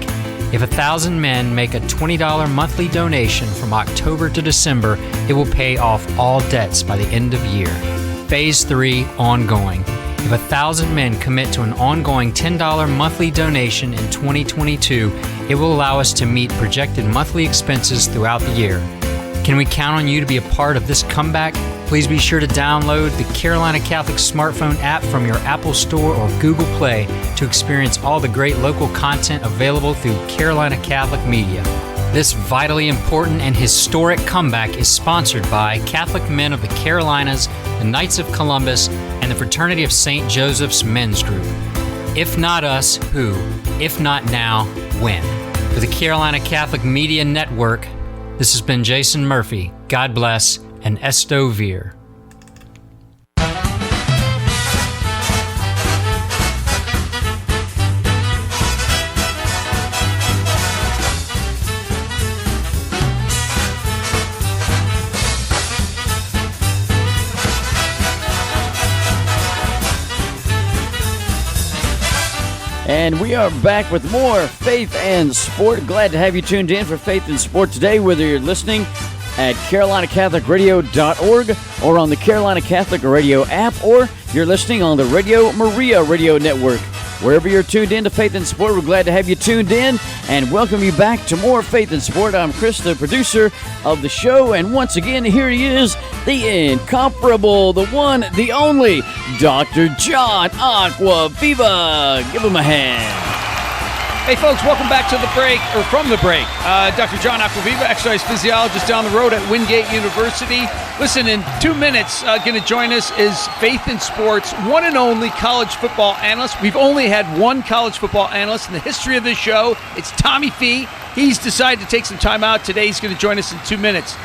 If 1,000 men make a $20 monthly donation from October to December, it will pay off all debts by the end of year. Phase 3, ongoing. If 1,000 men commit to an ongoing $10 monthly donation in 2022, it will allow us to meet projected monthly expenses throughout the year. Can we count on you to be a part of this comeback? Please be sure to download the Carolina Catholic smartphone app from your Apple Store or Google Play to experience all the great local content available through Carolina Catholic Media. This vitally important and historic comeback is sponsored by Catholic Men of the Carolinas, the Knights of Columbus, and the Fraternity of St. Joseph's Men's Group. If not us, who? If not now, when? For the Carolina Catholic Media Network, this has been Jason Murphy. God bless and Esto Vir. And we are back with more Faith and Sport. Glad to have you tuned in for Faith and Sport today, whether you're listening at CarolinaCatholicRadio.org or on the Carolina Catholic Radio app, or you're listening on the Radio Maria Radio Network. Wherever you're tuned in to Faith and Sport, we're glad to have you tuned in and welcome you back to more Faith and Sport. I'm Chris, the producer of the show, and once again, here he is, the incomparable, the one, the only, Dr. John Acquaviva. Give him a hand. Hey, folks, welcome back to the break, or from the break. Dr. John Acquaviva, exercise physiologist down the road at Wingate University. Listen, in 2 minutes, going to join us is Faith and Sports, one and only college football analyst. We've only had one college football analyst in the history of this show. It's Tommy Fee. He's decided to take some time out today. He's going to join us in 2 minutes.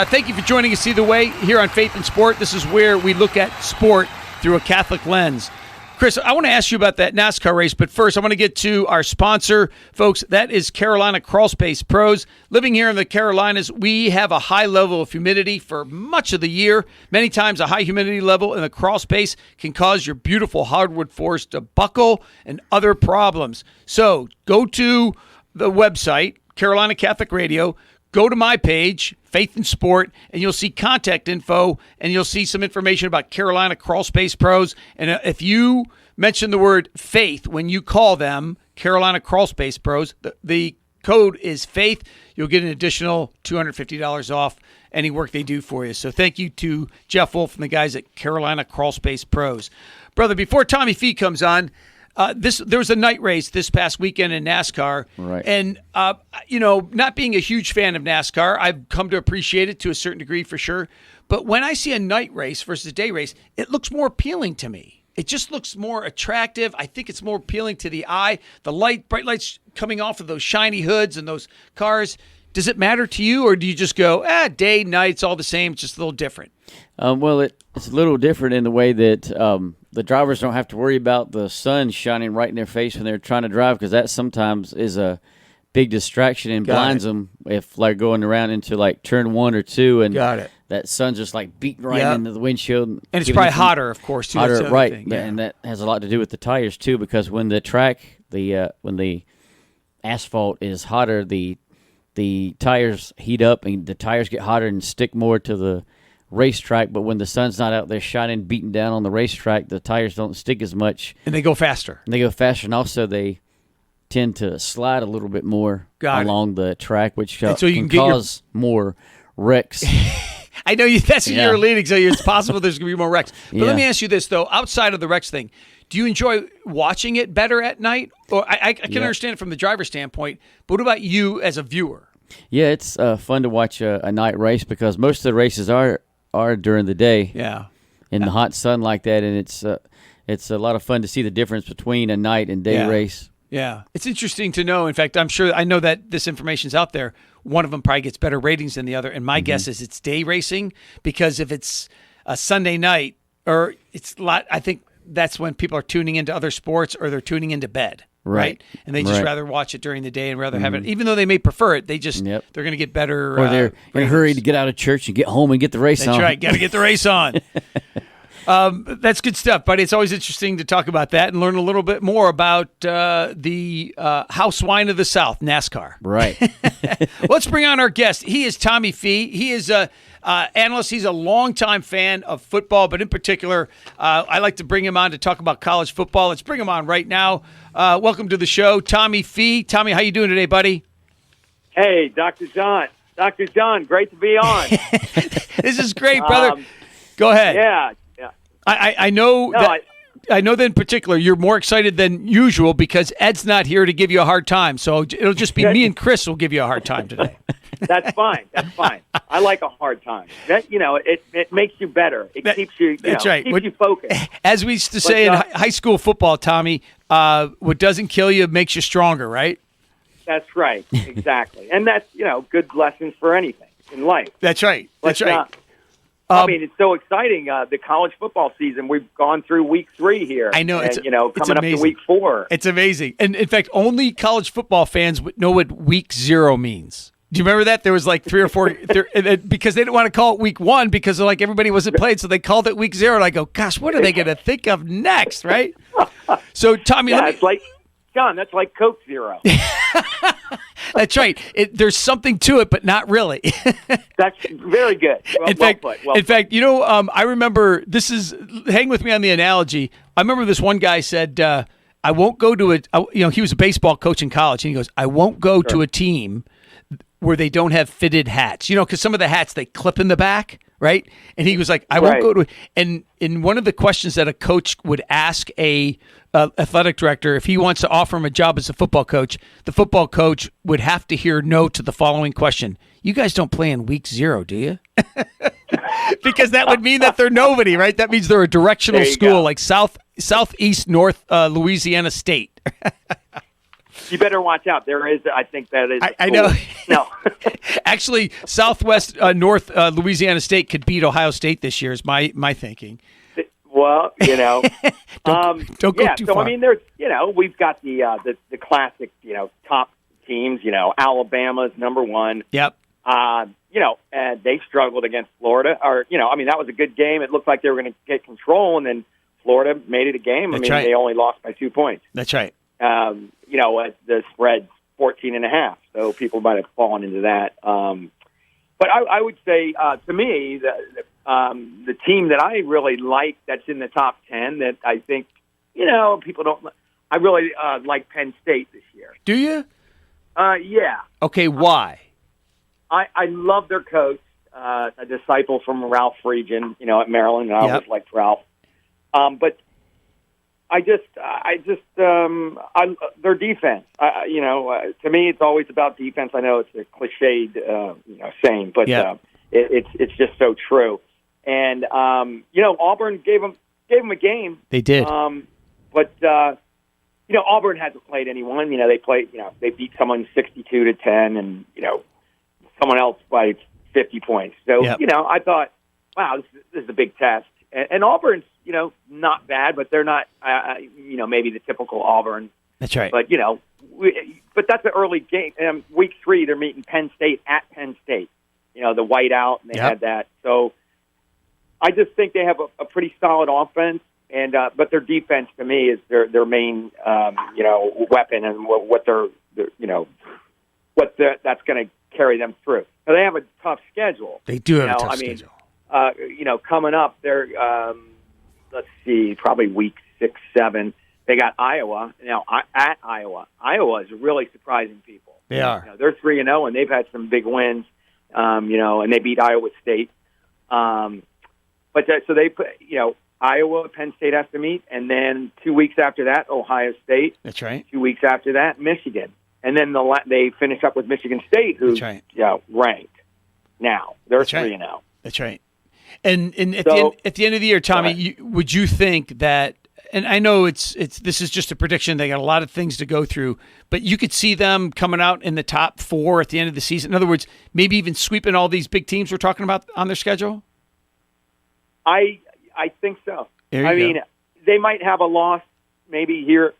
Thank you for joining us either way here on Faith and Sport. This is where we look at sport through a Catholic lens. Chris, I want to ask you about that NASCAR race, but first I want to get to our sponsor, folks. That is Carolina Crawl Space Pros. Living here in the Carolinas, we have a high level of humidity for much of the year. Many times a high humidity level in the crawl space can cause your beautiful hardwood floors to buckle and other problems. So go to the website, Carolina Catholic Radio, go to my page, Faith and Sport, and you'll see contact info, and you'll see some information about Carolina Crawl Space Pros. And if you mention the word faith when you call them, Carolina Crawl Space Pros, the code is FAITH. You'll get an additional $250 off any work they do for you. So thank you to Jeff Wolf and the guys at Carolina Crawl Space Pros. Brother, before Tommy Fee comes on, there was a night race this past weekend in NASCAR, right? And not being a huge fan of NASCAR, I've come to appreciate it to a certain degree for sure. But when I see a night race versus a day race, it looks more appealing to me. It just looks more attractive. I think it's more appealing to the eye. The bright lights coming off of those shiny hoods and those cars. Does it matter to you, or do you just go, day, night, it's all the same, it's just a little different? Well, it's a little different in the way that the drivers don't have to worry about the sun shining right in their face when they're trying to drive, because that sometimes is a big distraction and blinds them if they're going around into like turn 1 or 2, and that sun's just like beating right into the windshield. And it's probably hotter, of course, too. Hotter, right? Thing, yeah. And that has a lot to do with the tires too, because when the track, when the asphalt is hotter, the tires heat up and the tires get hotter and stick more to the racetrack. But when the sun's not out there shining, beating down on the racetrack, the tires don't stick as much. And they go faster. And also they tend to slide a little bit more along the track, which can cause more wrecks. I know that's what you're leading, so it's possible there's going to be more wrecks. But let me ask you this, though. Outside of the wrecks thing, do you enjoy watching it better at night? Or I can understand it from the driver's standpoint, but what about you as a viewer? Yeah, it's fun to watch a night race, because most of the races are during the day. Yeah. In the hot sun like that, and it's a lot of fun to see the difference between a night and day race. Yeah. It's interesting to know. In fact, I know that this information's out there. One of them probably gets better ratings than the other, and my guess is it's day racing, because if it's a Sunday night, or I think that's when people are tuning into other sports, or they're tuning into bed. Right. And they just rather watch it during the day and rather have it, even though they may prefer it, they just, they're going to get better. Or they're in a hurry to get out of church and get home and get the race on. That's right. Got to get the race on. That's good stuff, buddy. It's always interesting to talk about that and learn a little bit more about the house wine of the South, NASCAR. Right. Let's bring on our guest. He is Tommy Fee. He is a analyst. He's a longtime fan of football, but in particular, I like to bring him on to talk about college football. Let's bring him on right now. Welcome to the show, Tommy Fee. Tommy, how you doing today, buddy? Hey, Dr. John. Dr. John, great to be on. This is great, brother. Go ahead. Yeah. I know I know that in particular you're more excited than usual because Ed's not here to give you a hard time. So it'll just be me and Chris will give you a hard time today. That's fine. I like a hard time. It makes you better. It keeps you. Keeps you focused. As we used to say in high school football, Tommy, what doesn't kill you makes you stronger, right? That's right. Exactly, and that's good lessons for anything in life. That's right. I mean, it's so exciting. The college football season, we've gone through week 3 here. I know. And, coming up to week 4. It's amazing. And, in fact, only college football fans know what week 0 means. Do you remember that? There was like 3 or 4, because they didn't want to call it week 1 because like everybody wasn't played, so they called it week 0. And I go, gosh, what are they going to think of next, right? So, Tommy, John, that's like Coke Zero. That's right. There's something to it, but not really. That's very good. In fact, you know, I remember hang with me on the analogy. I remember this one guy said, I won't go to he was a baseball coach in college, and he goes, I won't go to a team where they don't have fitted hats, because some of the hats, they clip in the back, right? And he was like, I won't go to and in one of the questions that a coach would ask a athletic director, if he wants to offer him a job as a football coach, the football coach would have to hear no to the following question. You guys don't play in week 0, do you? Because that would mean that they're nobody, right? That means they're a directional school like Southeast North Louisiana State. You better watch out. There is, I think that is. I know. No. Actually, Southwest North Louisiana State could beat Ohio State this year is my thinking. Well, don't go too far. I mean, there's, we've got the classic, top teams. Alabama's number one. Yep. And they struggled against Florida. That was a good game. It looked like they were going to get control, and then Florida made it a game. That's right. They only lost by 2 points. That's right. The spread's 14.5, so people might have fallen into that. But I would say, to me, the team that I really like that's in the top 10 that I think, people don't. I really like Penn State this year. Do you? Yeah. Okay, why? I love their coach, a disciple from Ralph Friedgen, at Maryland, and I always liked Ralph. But their defense. To me, it's always about defense. I know it's a cliched, saying, but it's just so true. And Auburn gave them a game. They did. But Auburn hasn't played anyone. They played. They beat someone 62-10, and someone else by 50 points. So I thought, wow, this is a big test. And Auburn's not bad, but they're not maybe the typical Auburn. That's right. But but that's an early game. Week 3, they're meeting Penn State at Penn State. The whiteout, and they had that. So I just think they have a pretty solid offense, and but their defense to me is their main weapon, and that's going to carry them through. Now, they have a tough schedule. They do have a tough schedule. Coming up, they're let's see, probably week 6, 7. They got Iowa. Now, at Iowa. Iowa is really surprising people. They are. They're 3-0, and they've had some big wins, and they beat Iowa State. So they put, Iowa, Penn State has to meet, and then 2 weeks after that, Ohio State. That's right. 2 weeks after that, Michigan. And then they finish up with Michigan State, who's ranked now. They're 3-0. That's right. And at the end of the year, Tommy, would you think that? And I know this is just a prediction. They got a lot of things to go through, but you could see them coming out in the top 4 at the end of the season. In other words, maybe even sweeping all these big teams we're talking about on their schedule. I think so. I mean, they might have a loss, maybe here,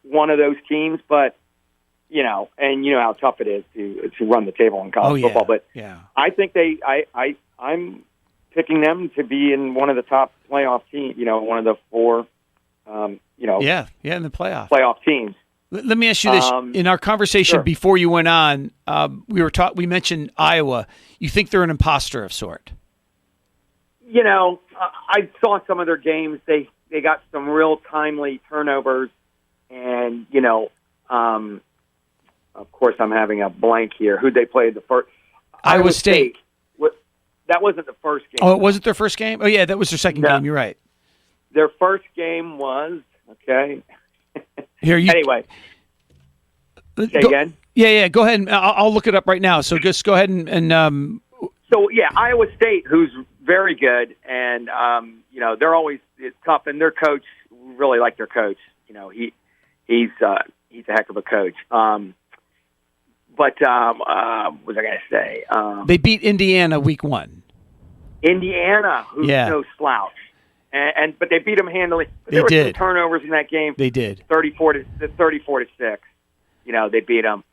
one of those teams, but and how tough it is to run the table in college football. But I think I'm picking them to be in one of the top playoff teams, one of the 4, in the playoff teams. Let me ask you this. In our conversation before you went on, we mentioned Iowa. You think they're an imposter of sort? I saw some of their games. They got some real timely turnovers, and, of course, I'm having a blank here. Who'd they play the first? Iowa State. That wasn't the first game. Oh, it wasn't their first game? Oh, yeah, that was their second game. You're right. Their first game was, okay. Anyway. Say again? Yeah, go ahead. I'll look it up right now. So just go ahead and So, Iowa State, who's very good, and, they're always tough, and their coach, really like their coach. He's a heck of a coach. But what was I going to say? They beat Indiana week 1. Indiana, who's no slouch, but they beat them handily. But there were some turnovers in that game. They did 34-6. They beat them.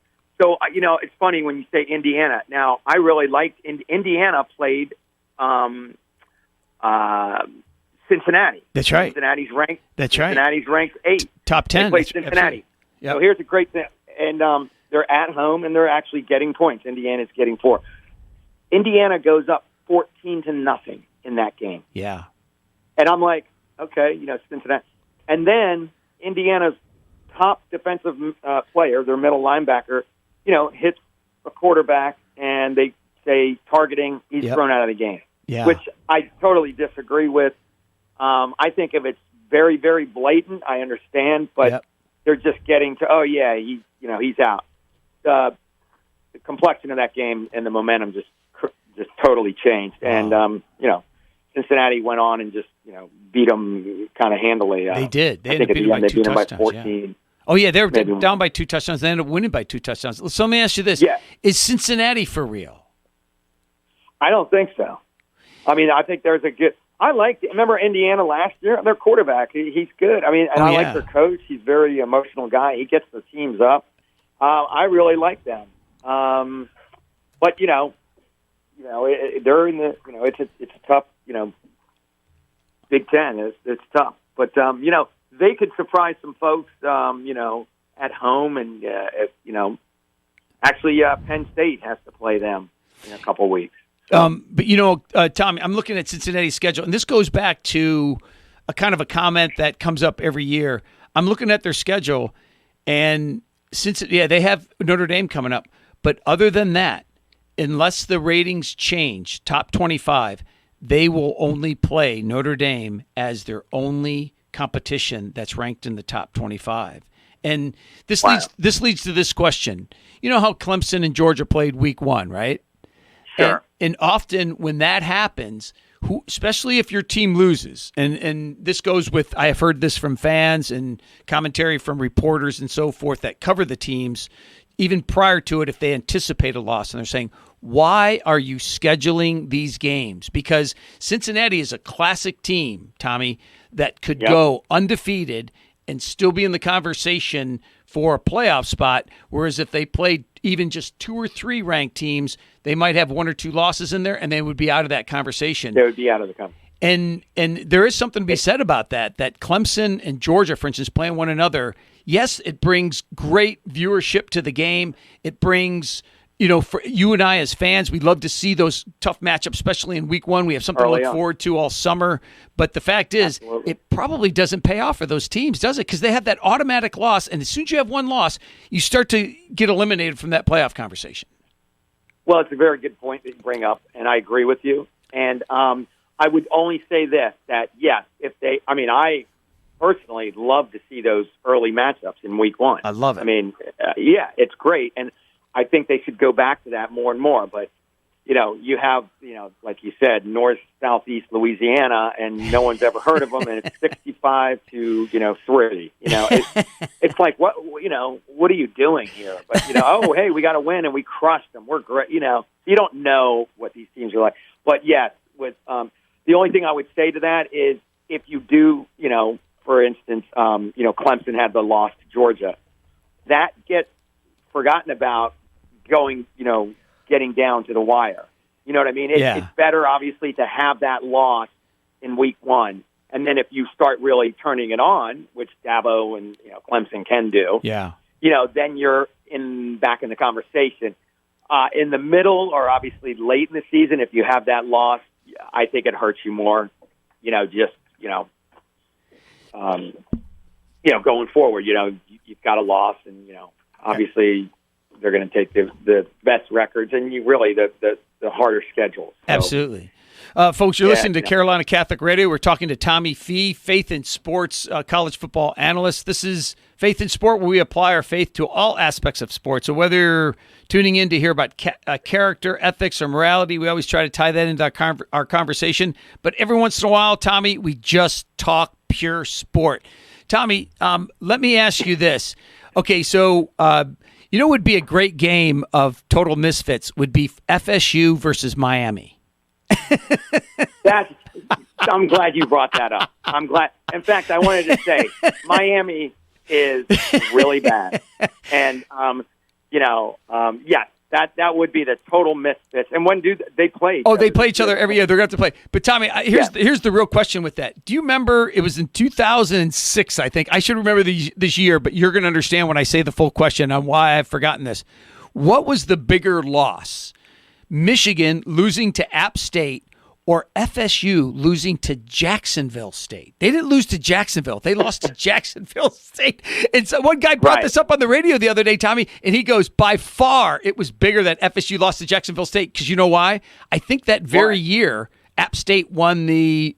So it's funny when you say Indiana. Now I really liked Indiana played Cincinnati. That's right. Cincinnati's ranked. That's right. Cincinnati's ranked 8. Top 10. They played Cincinnati. So here's a great thing. And they're at home, and they're actually getting points. Indiana's getting 4. Indiana goes up 14-0 in that game. Yeah. And I'm like, okay, Cincinnati. And then Indiana's top defensive player, their middle linebacker, hits a quarterback, and they say targeting, he's thrown out of the game, which I totally disagree with. I think if it's very, very blatant, I understand, but they're just getting to, he's out. The complexion of that game and the momentum just totally changed. And, Cincinnati went on and just, beat them kind of handily. They did. They ended up beating them by 2 touchdowns. By 14. Yeah. Oh, yeah, they were down by 2 touchdowns. They ended up winning by 2 touchdowns. So let me ask you this. Yeah. Is Cincinnati for real? I don't think so. I mean, I think there's a good – remember Indiana last year? Their quarterback, he's good. I mean, and I like their coach. He's a very emotional guy. He gets the teams up. I really like them. But, they're in the – it's a tough, Big Ten. It's tough. But, they could surprise some folks, at home. And, actually Penn State has to play them in a couple weeks. But, Tommy, I'm looking at Cincinnati's schedule, and this goes back to a kind of a comment that comes up every year. I'm looking at their schedule, and they have Notre Dame coming up. But other than that, unless the ratings change, top 25, they will only play Notre Dame as their only competition that's ranked in the top 25. And this leads to this question. You know how Clemson and Georgia played week 1, right? Sure. And often when that happens, especially if your team loses, and this goes with, I have heard this from fans and commentary from reporters and so forth that cover the teams, even prior to it, if they anticipate a loss, and they're saying, why are you scheduling these games? Because Cincinnati is a classic team, Tommy, that could go undefeated and still be in the conversation for a playoff spot, whereas if they played even just 2 or 3 ranked teams, they might have 1 or 2 losses in there, and they would be out of that conversation. They would be out of the conversation. And there is something to be said about that Clemson and Georgia, for instance, playing one another, yes, it brings great viewership to the game. It brings, for you and I as fans, we love to see those tough matchups, especially in week 1. We have something to look forward to all summer. But the fact is, it probably doesn't pay off for those teams, does it? Because they have that automatic loss, and as soon as you have one loss, you start to get eliminated from that playoff conversation. Well, it's a very good point that you bring up, and I agree with you. And I would only say this, that yes, I personally love to see those early matchups in week 1. I love it. I mean, it's great. And I think they should go back to that more and more. But, you have, like you said, north, southeast Louisiana, and no one's ever heard of them, and it's 65 to, 3. It's like, what are you doing here? But, hey, we got to win, and we crushed them. We're great. You don't know what these teams are like. But, yes, with the only thing I would say to that is if you do, for instance, Clemson had the loss to Georgia, that gets forgotten about going, getting down to the wire. You know what I mean? It's better, obviously, to have that loss in week 1. And then if you start really turning it on, which Dabo and Clemson can do, then you're back in the conversation. In the middle or obviously late in the season, if you have that loss, I think it hurts you more, going forward, you've got a loss and, obviously they're going to take the best records and the harder schedules. So. Absolutely. Folks, you're listening to Carolina Catholic Radio. We're talking to Tommy Fee, Faith in Sports college football analyst. This is Faith in Sport, where we apply our faith to all aspects of sports. So whether you're tuning in to hear about character, ethics, or morality, we always try to tie that into our conversation. But every once in a while, Tommy, we just talk pure sport. Tommy, let me ask you this. Okay, so what would be a great game of total misfits would be FSU versus Miami. I'm glad you brought that up. I'm glad. In fact, I wanted to say Miami is really bad, and yes, That would be the total misfits. And when do they play? They play each other every year. They're going to have to play. But Tommy, here's the real question with that. Do you remember? It was in 2006, I think. I should remember this year, but you're going to understand when I say the full question on why I've forgotten this. What was the bigger loss? Michigan losing to App State or FSU losing to Jacksonville State? They didn't lose to Jacksonville. They lost to Jacksonville State. And so one guy brought this up on the radio the other day, Tommy, and he goes, by far, it was bigger that FSU lost to Jacksonville State. Because you know why? I think that very year, App State won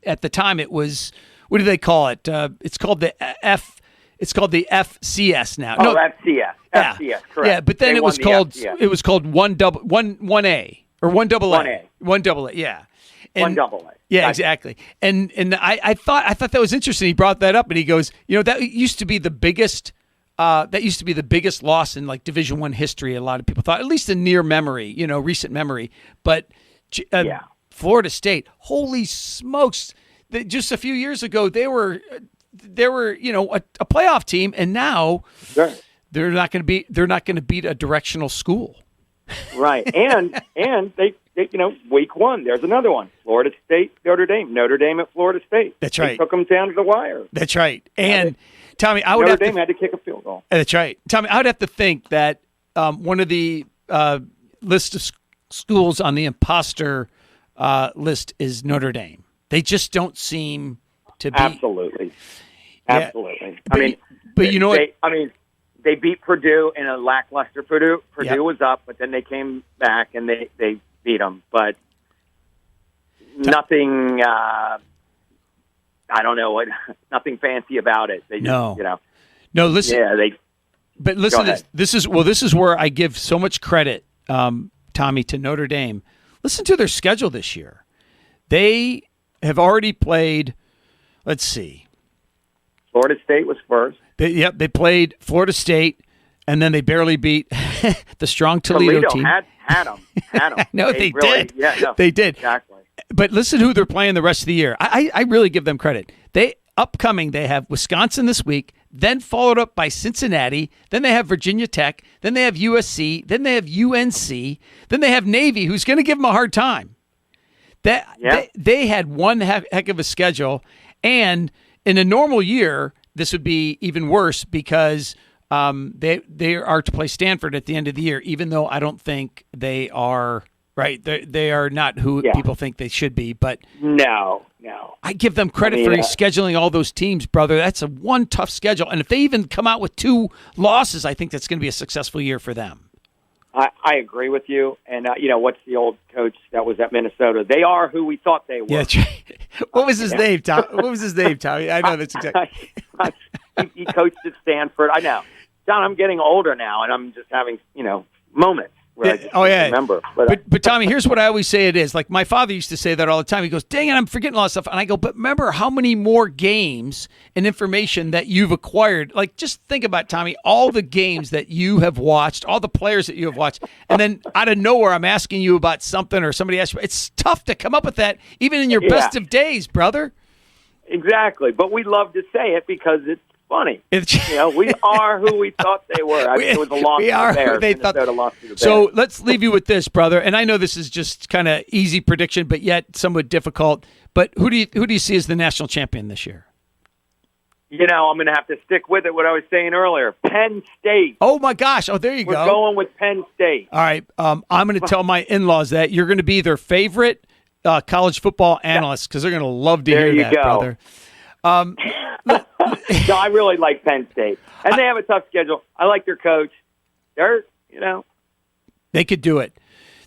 at the time, it was, what do they call it? It's called the FCS now. No, FCS. FCS, correct. Yeah, but then it was called 1A or 1AA. 1AA, yeah. One double A. Yeah, gotcha. Exactly. And I thought that was interesting. He brought that up, and he goes, that used to be the biggest. That used to be the biggest loss in like Division I history. A lot of people thought, at least in near memory, recent memory. But Florida State, holy smokes! Just a few years ago, they were a playoff team, and now they're not going to beat a directional school. Right, and they week one, there's another one. Florida State, Notre Dame at Florida State. That's right. They took them down to the wire. That's right. And Tommy, Notre Dame had to kick a field goal. That's right. Tommy, I would have to think that one of the list of schools on the imposter list is Notre Dame. They just don't seem to be. Absolutely. Yeah. But you know what? They beat Purdue in a lackluster Purdue. Purdue was up, but then they came back and they beat them. But nothing. I don't know what. Nothing fancy about it. They just, No, listen. Yeah, But listen, this is where I give so much credit, Tommy, to Notre Dame. Listen to their schedule this year. They have already played. Let's see. Florida State was first. They played Florida State, and then they barely beat the strong Toledo team. Had them. No, they did. Yeah, no, they did. Exactly. But listen who they're playing the rest of the year. I really give them credit. They have Wisconsin this week, then followed up by Cincinnati, then they have Virginia Tech, then they have USC, then they have UNC, then they have Navy, who's going to give them a hard time. They had one heck of a schedule, and in a normal year, this would be even worse because they are to play Stanford at the end of the year, even though I don't think they are right. They are not who people think they should be. But no. I give them credit for scheduling all those teams, brother. That's one tough schedule, and if they even come out with 2 losses, I think that's going to be a successful year for them. I agree with you. And, what's the old coach that was at Minnesota? They are who we thought they were. Yeah, what was his name, Tom? What was his name, Tommy? I know that's exactly. He coached at Stanford. I know. John, I'm getting older now, and I'm just having, moments. Where I just remember. But Tommy, here's what I always say it is. Like my father used to say that all the time. He goes, dang it, I'm forgetting a lot of stuff. And I go, but remember how many more games and information that you've acquired. Like just think about, Tommy, all the games that you have watched, all the players that you have watched. And then out of nowhere, I'm asking you about something or somebody asks you. It's tough to come up with that even in your best of days, brother. Exactly. But we love to say it because it's funny. We are who we thought they were. It was a loss to the Bears. Minnesota lost to the Bears. So let's leave you with this, brother. And I know this is just kind of easy prediction, but yet somewhat difficult. But who do you see as the national champion this year? I'm going to have to stick with it. What I was saying earlier, Penn State. Oh my gosh! Oh, there you go. We're going with Penn State. All right. I'm going to tell my in-laws that you're going to be their favorite college football analyst because they're going to love to hear that, brother. No, I really like Penn State. And they have a tough schedule. I like their coach. They're, They could do it.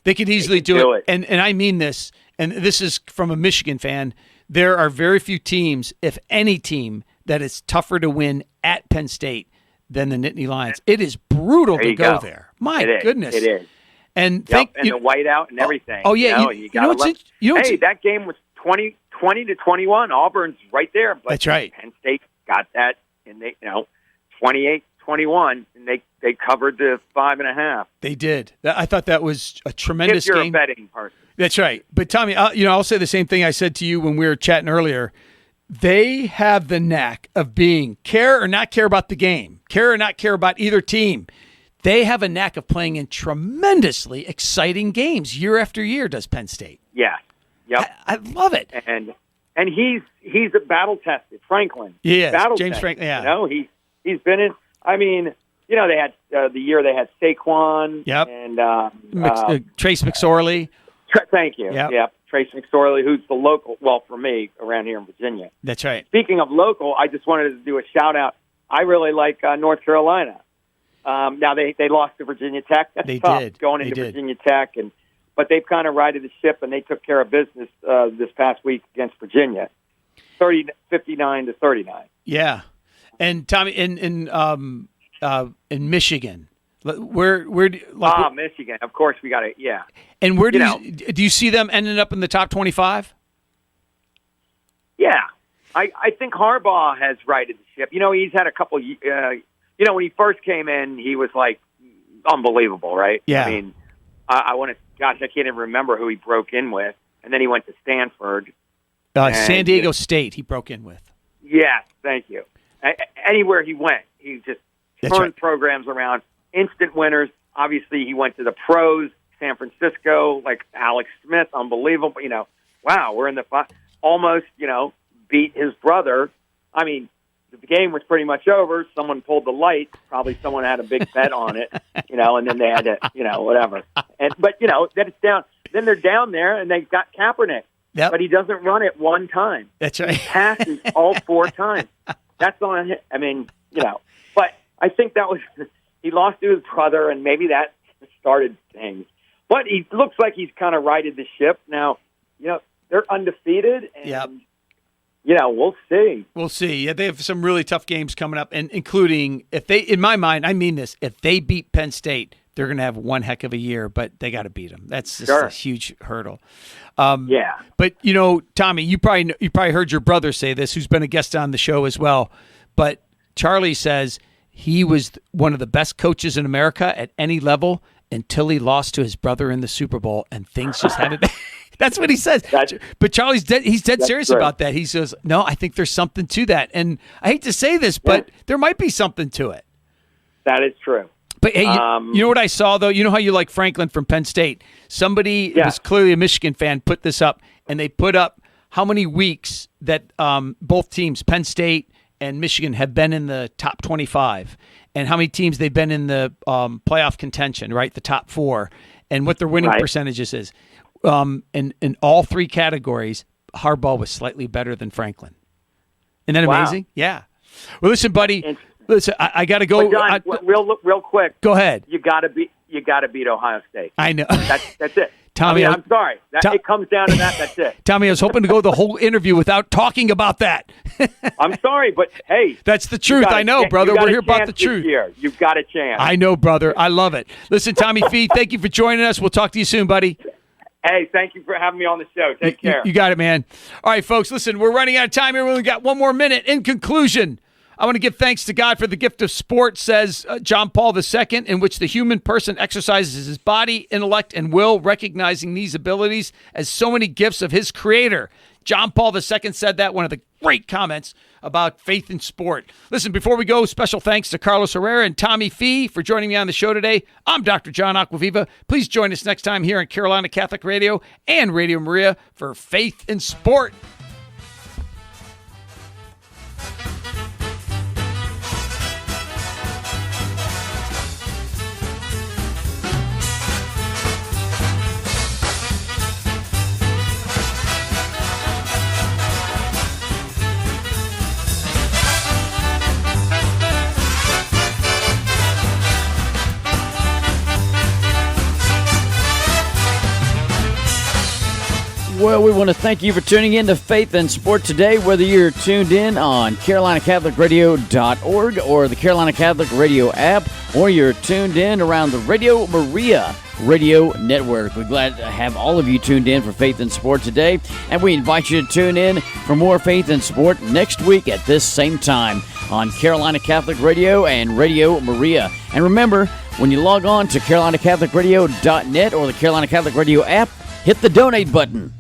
They could easily do it. And I mean this, and this is from a Michigan fan. There are very few teams, if any team, that is tougher to win at Penn State than the Nittany Lions. It is brutal to go there. My goodness. It is. And the whiteout and everything. Oh, yeah. That game was 20-21. Auburn's right there. But that's right. Penn State got that, and they, 28-21, and they covered the 5.5. They did. I thought that was a tremendous game. If you're game. a betting person. That's right. But Tommy, I'll say the same thing I said to you when we were chatting earlier. They have the knack of being care or not care about the game, care or not care about either team. they have a knack of playing in tremendously exciting games year after year, does Penn State. Yeah. Yep. I love it. And he's a battle tested. Franklin. Yes, battle James tested. Franklin. Yeah. You know, he's been in. I mean, you know, they had the year they had Saquon. Yep. And Trace McSorley. Thank you. Yep. Trace McSorley, who's the local. Well, for me, around here in Virginia. That's right. Speaking of local, I just wanted to do a shout out. I really like North Carolina. Now they lost to Virginia Tech. That's tough going into Virginia Tech, but they've kind of righted the ship and they took care of business this past week against Virginia, 59-39. Yeah, and Tommy in Michigan, where Michigan, of course we got it. Yeah, and where do you see them ending up in the top 25? Yeah, I think Harbaugh has righted the ship. You know, he's had a couple. You know, when he first came in, he was like unbelievable, right? Yeah. I mean, I want to. Gosh, I can't even remember who he broke in with, and then he went to Stanford. San Diego State, he broke in with. Yes, thank you. Anywhere he went, he just turned programs around. Instant winners. Obviously, he went to the pros, San Francisco, like Alex Smith, unbelievable. You know, wow, we're in the almost. You know, beat his brother. I mean, the game was pretty much over. Someone pulled the light. Probably someone had a big bet on it, you know, and then they had to, you know, whatever. But you know, then it's down. Then they're down there, and they've got Kaepernick. Yep. But he doesn't run it one time. That's right. He passes all 4 times. That's on him. I mean, you know. But I think that was he lost to his brother, and maybe that started things. But he looks like he's kind of righted the ship now. You know, they're undefeated, and you know, we'll see. We'll see. Yeah, they have some really tough games coming up, and including if they, in my mind, I mean this, if they beat Penn State, they're going to have one heck of a year, but they got to beat them. That's just a huge hurdle. Yeah. But you know, Tommy, you probably heard your brother say this, who's been a guest on the show as well. But Charlie says he was one of the best coaches in America at any level until he lost to his brother in the Super Bowl, and things just had it. That's what he says. But Charlie's he's dead serious about that. He says, no, I think there's something to that. And I hate to say this, but there might be something to it. That is true. But hey, you know what I saw, though? You know how you like Franklin from Penn State? Somebody was clearly a Michigan fan, put this up, and they put up how many weeks that both teams, Penn State and Michigan, have been in the top 25, and how many teams they've been in the playoff contention, right, the top 4, and what their winning percentages is. In all 3 categories, Harbaugh was slightly better than Franklin. Isn't that amazing? Yeah. Well, listen, buddy. Listen, I got to go. John, real quick. Go ahead. You got to beat Ohio State. I know. That's it. Tommy, I'm sorry. It comes down to that. That's it. Tommy, I was hoping to go the whole interview without talking about that. I'm sorry, but hey. That's the truth. I know, brother. We're here about the truth. You've got a chance. I know, brother. I love it. Listen, Tommy Fee, thank you for joining us. We'll talk to you soon, buddy. Hey, thank you for having me on the show. Take care. You got it, man. All right, folks, listen, we're running out of time here. We only got 1 more minute. In conclusion, I want to give thanks to God for the gift of sport, says John Paul II, in which the human person exercises his body, intellect, and will, recognizing these abilities as so many gifts of his creator. John Paul II said that, one of the great comments about faith in sport. Listen, before we go, special thanks to Carlos Herrera and Tommy Fee for joining me on the show today. I'm Dr. John Acquaviva. Please join us next time here on Carolina Catholic Radio and Radio Maria for Faith in Sport. Well, we want to thank you for tuning in to Faith and Sport today, whether you're tuned in on CarolinaCatholicRadio.org or the Carolina Catholic Radio app, or you're tuned in around the Radio Maria Radio Network. We're glad to have all of you tuned in for Faith and Sport today, and we invite you to tune in for more Faith and Sport next week at this same time on Carolina Catholic Radio and Radio Maria. And remember, when you log on to CarolinaCatholicRadio.net or the Carolina Catholic Radio app, hit the donate button.